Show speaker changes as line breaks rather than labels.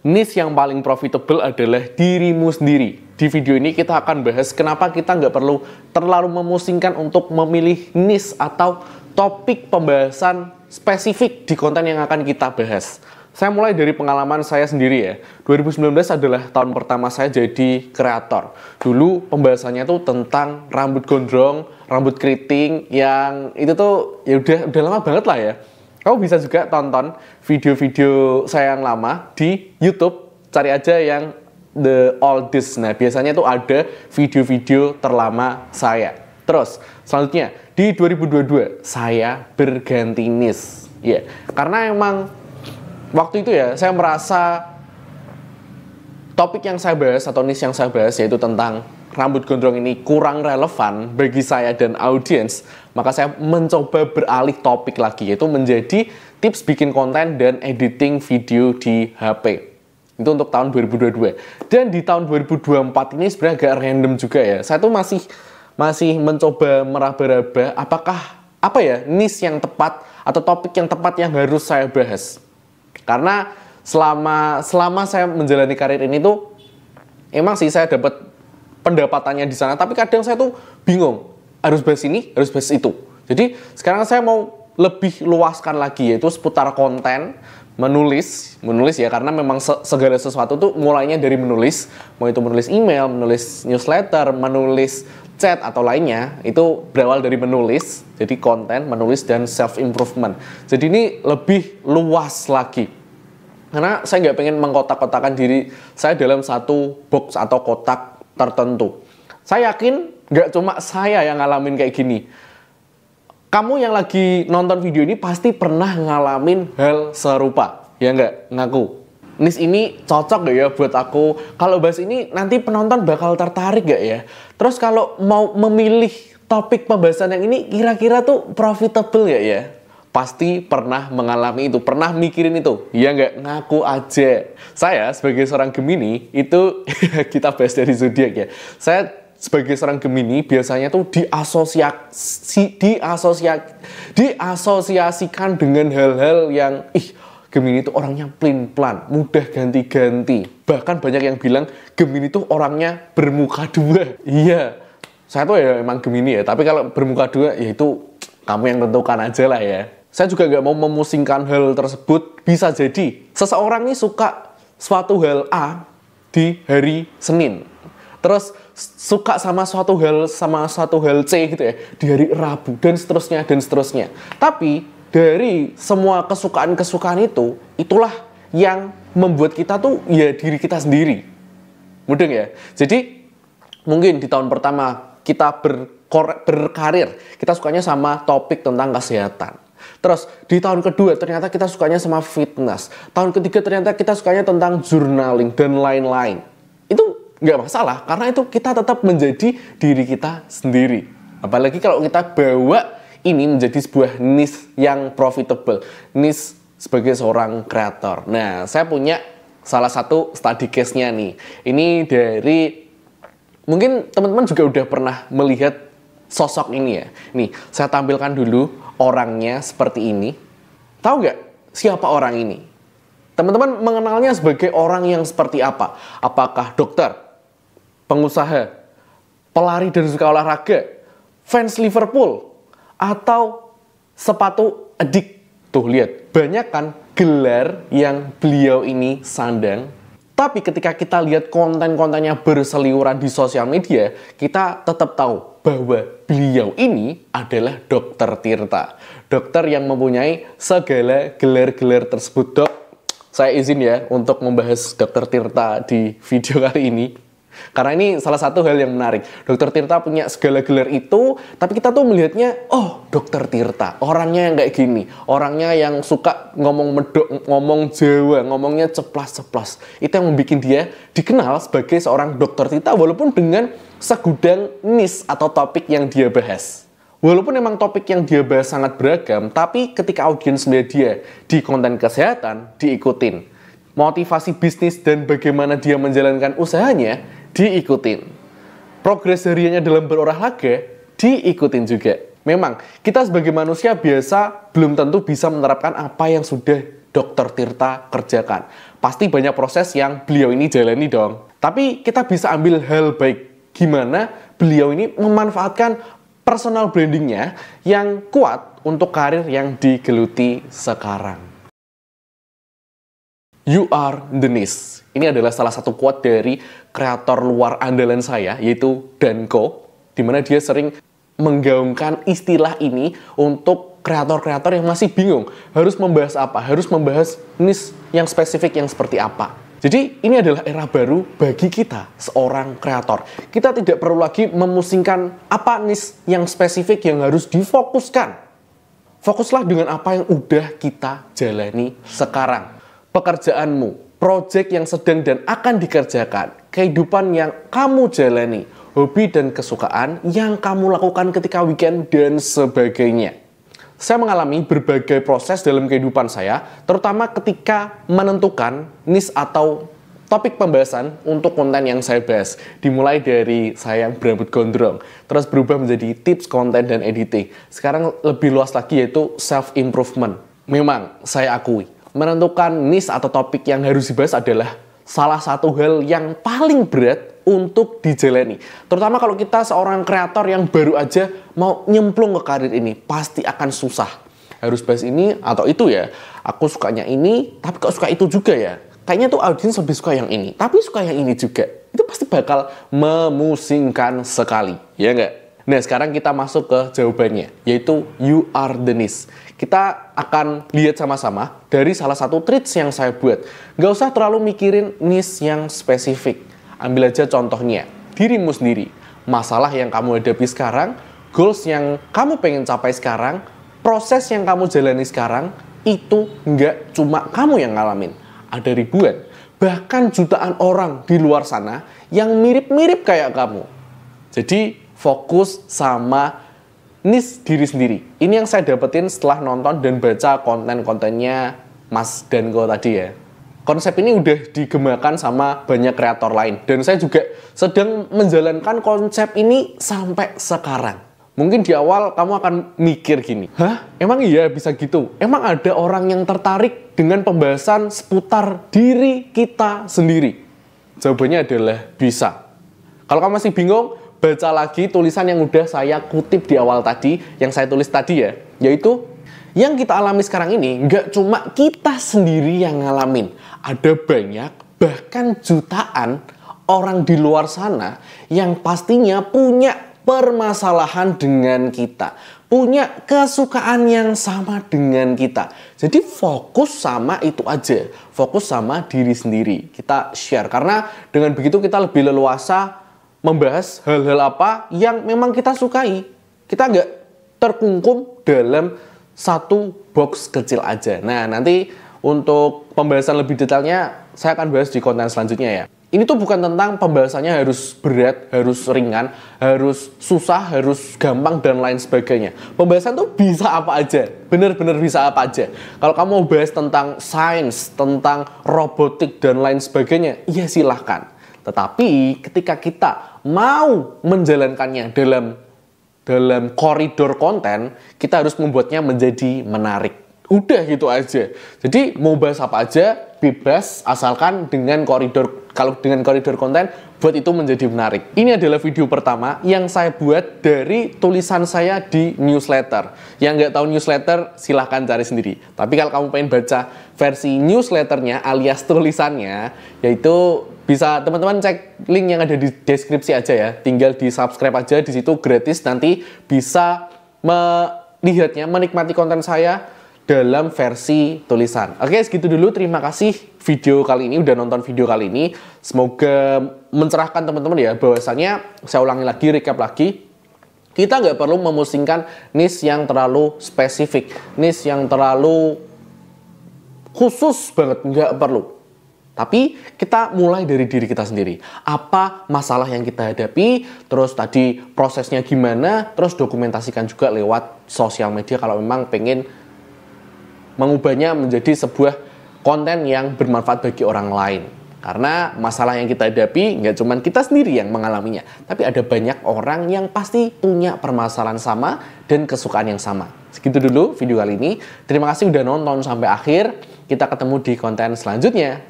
niche yang paling profitable adalah dirimu sendiri. Di video ini kita akan bahas kenapa kita nggak perlu terlalu memusingkan untuk memilih niche atau topik pembahasan spesifik di konten yang akan kita bahas. Saya mulai dari pengalaman saya sendiri ya. 2019 adalah tahun pertama saya jadi kreator. Dulu pembahasannya tuh tentang rambut gondrong, rambut keriting, yang itu tuh ya udah lama banget lah ya. Kamu bisa juga tonton video-video saya yang lama di YouTube. Cari aja yang The Oldest. Nah, biasanya tuh ada video-video terlama saya. Terus, selanjutnya di 2022 saya berganti niche. Ya, karena emang waktu itu ya saya merasa topik yang saya bahas atau niche yang saya bahas yaitu tentang rambut gondrong ini kurang relevan bagi saya dan audiens, maka saya mencoba beralih topik lagi, yaitu menjadi tips bikin konten dan editing video di HP. Itu untuk tahun 2022. Dan di tahun 2024 ini sebenarnya agak random juga ya. Saya tuh masih mencoba meraba-raba apakah niche yang tepat atau topik yang tepat yang harus saya bahas. Karena selama saya menjalani karir ini tuh emang sih saya dapat pendapatannya di sana, tapi kadang saya tuh bingung harus bahas ini, harus bahas itu. Jadi sekarang saya mau lebih luaskan lagi, yaitu seputar konten, menulis ya, karena memang segala sesuatu tuh mulainya dari menulis, mau itu menulis email, menulis newsletter, menulis chat atau lainnya, itu berawal dari menulis. Jadi konten, menulis, dan self improvement. Jadi ini lebih luas lagi. Karena saya nggak pengen mengkotak-kotakan diri saya dalam satu box atau kotak tertentu. Saya yakin nggak cuma saya yang ngalamin kayak gini. Kamu yang lagi nonton video ini pasti pernah ngalamin hal serupa. Ya nggak? Ngaku. Niche ini cocok nggak ya buat aku? Kalau bahas ini nanti penonton bakal tertarik nggak ya? Terus kalau mau memilih topik pembahasan yang ini kira-kira tuh profitable nggak ya? Pasti pernah mengalami itu, pernah mikirin itu. Ya nggak? Ngaku aja. Saya sebagai seorang Gemini, itu kita bahas dari zodiak ya. Saya sebagai seorang Gemini biasanya tuh diasosiasikan dengan hal-hal yang Gemini itu orangnya plin-plan, mudah ganti-ganti. Bahkan banyak yang bilang Gemini itu orangnya bermuka dua. Iya, saya tuh ya emang Gemini ya, tapi kalau bermuka dua ya itu kamu yang tentukan aja lah ya. Saya juga nggak mau memusingkan hal tersebut. Bisa jadi seseorang ini suka suatu hal A di hari Senin, terus suka sama suatu hal C gitu ya di hari Rabu, dan seterusnya. Tapi dari semua kesukaan itulah yang membuat kita tuh ya diri kita sendiri. Mudeng ya. Jadi mungkin di tahun pertama kita berkarir, kita sukanya sama topik tentang kesehatan. Terus di tahun kedua ternyata kita sukanya sama fitness. Tahun ketiga ternyata kita sukanya tentang journaling dan lain-lain. Itu nggak masalah, karena itu kita tetap menjadi diri kita sendiri. Apalagi kalau kita bawa ini menjadi sebuah niche yang profitable, niche sebagai seorang kreator. Nah, saya punya salah satu study case-nya nih. Ini dari, mungkin teman-teman juga udah pernah melihat sosok ini ya. Nih, saya tampilkan dulu orangnya seperti ini. Tahu nggak siapa orang ini? Teman-teman mengenalnya sebagai orang yang seperti apa? Apakah dokter, pengusaha, pelari dan suka olahraga, fans Liverpool, atau sepatu adik? Tuh lihat, banyak kan gelar yang beliau ini sandang. Tapi ketika kita lihat konten-kontennya berseliweran di sosial media, kita tetap tahu bahwa beliau ini adalah Dokter Tirta. Dokter yang mempunyai segala gelar-gelar tersebut. Dok, saya izin ya untuk membahas Dokter Tirta di video kali ini. Karena ini salah satu hal yang menarik. Dokter Tirta punya segala gelar itu, tapi kita tuh melihatnya, oh Dokter Tirta, orangnya yang kayak gini. Orangnya yang suka ngomong medok, ngomong Jawa, ngomongnya ceplas-ceplas. Itu yang membuat dia dikenal sebagai seorang Dokter Tirta, walaupun dengan segudang niche atau topik yang dia bahas. Walaupun memang topik yang dia bahas sangat beragam, tapi ketika audiens melihat dia di konten kesehatan, diikutin. Motivasi bisnis dan bagaimana dia menjalankan usahanya, diikutin. Progres hariannya dalam berolahraga, diikutin juga. Memang, kita sebagai manusia biasa belum tentu bisa menerapkan apa yang sudah Dokter Tirta kerjakan. pasti banyak proses yang beliau ini jalani dong. Tapi kita bisa ambil hal baik, gimana beliau ini memanfaatkan personal brandingnya yang kuat untuk karir yang digeluti sekarang. You are the niche. Ini adalah salah satu quote dari kreator luar andalan saya, yaitu Danko, di mana dia sering menggaungkan istilah ini untuk kreator-kreator yang masih bingung harus membahas apa, harus membahas niche yang spesifik yang seperti apa. Jadi ini adalah era baru bagi kita seorang kreator. Kita tidak perlu lagi memusingkan apa niche yang spesifik yang harus difokuskan. Fokuslah dengan apa yang udah kita jalani sekarang. Pekerjaanmu, proyek yang sedang dan akan dikerjakan, kehidupan yang kamu jalani, hobi dan kesukaan yang kamu lakukan ketika weekend dan sebagainya. Saya mengalami berbagai proses dalam kehidupan saya, terutama ketika menentukan niche atau topik pembahasan untuk konten yang saya bahas. Dimulai dari saya yang berambut gondrong, terus berubah menjadi tips konten dan editing. Sekarang lebih luas lagi yaitu self-improvement. Memang saya akui, menentukan niche atau topik yang harus dibahas adalah salah satu hal yang paling berat untuk dijalani. Terutama kalau kita seorang kreator yang baru aja mau nyemplung ke karir ini, pasti akan susah. Harus bahas ini atau itu ya. Aku sukanya ini, tapi kok suka itu juga ya. Kayaknya tuh audiens lebih suka yang ini, tapi suka yang ini juga. Itu pasti bakal memusingkan sekali, ya nggak? Nah, sekarang kita masuk ke jawabannya, yaitu you are the niche. Kita akan lihat sama-sama dari salah satu tricks yang saya buat. Nggak usah terlalu mikirin niche yang spesifik. Ambil aja contohnya, dirimu sendiri. Masalah yang kamu hadapi sekarang, goals yang kamu pengen capai sekarang, proses yang kamu jalani sekarang, itu nggak cuma kamu yang ngalamin. Ada ribuan, bahkan jutaan orang di luar sana yang mirip-mirip kayak kamu. Jadi, fokus sama niche diri sendiri. Ini yang saya dapetin setelah nonton dan baca konten-kontennya Mas Danko tadi ya. Konsep ini udah digemakan sama banyak kreator lain. Dan saya juga sedang menjalankan konsep ini sampai sekarang. Mungkin di awal kamu akan mikir gini, hah? Emang iya bisa gitu? Emang ada orang yang tertarik dengan pembahasan seputar diri kita sendiri? Jawabannya adalah bisa. Kalau kamu masih bingung, baca lagi tulisan yang udah saya kutip di awal tadi, yang saya tulis tadi ya, yaitu yang kita alami sekarang ini nggak cuma kita sendiri yang ngalamin. Ada banyak, bahkan jutaan orang di luar sana yang pastinya punya permasalahan dengan kita. Punya kesukaan yang sama dengan kita. Jadi fokus sama itu aja. Fokus sama diri sendiri. Kita share. Karena dengan begitu kita lebih leluasa membahas hal-hal apa yang memang kita sukai. Kita nggak terkungkum dalam satu box kecil aja. Nah, nanti untuk pembahasan lebih detailnya saya akan bahas di konten selanjutnya ya. Ini tuh bukan tentang pembahasannya harus berat, harus ringan, harus susah, harus gampang, dan lain sebagainya. Pembahasan tuh bisa apa aja, bener-bener bisa apa aja. Kalau kamu mau bahas tentang sains, tentang robotik, dan lain sebagainya, ya silahkan. Tetapi ketika kita mau menjalankannya dalam koridor konten, kita harus membuatnya menjadi menarik. Udah gitu aja. Jadi mau bahas apa aja, bebas, asalkan dengan koridor, kalau dengan koridor konten, buat itu menjadi menarik. Ini adalah video pertama yang saya buat dari tulisan saya di newsletter. Yang nggak tahu newsletter, silahkan cari sendiri. Tapi kalau kamu pengen baca versi newsletternya alias tulisannya, yaitu bisa teman-teman cek link yang ada di deskripsi aja ya. Tinggal di subscribe aja, di situ gratis. Nanti bisa melihatnya, menikmati konten saya dalam versi tulisan. Oke, segitu dulu. Terima kasih video kali ini, udah nonton video kali ini. Semoga mencerahkan teman-teman ya. Bahwasanya, saya ulangi lagi, recap lagi. Kita nggak perlu memusingkan niche yang terlalu spesifik. Niche yang terlalu khusus banget, nggak perlu. Tapi kita mulai dari diri kita sendiri. Apa masalah yang kita hadapi, terus tadi prosesnya gimana, terus dokumentasikan juga lewat sosial media kalau memang pengen mengubahnya menjadi sebuah konten yang bermanfaat bagi orang lain. Karena masalah yang kita hadapi nggak cuma kita sendiri yang mengalaminya, tapi ada banyak orang yang pasti punya permasalahan sama dan kesukaan yang sama. Segitu dulu video kali ini. Terima kasih udah nonton sampai akhir. Kita ketemu di konten selanjutnya.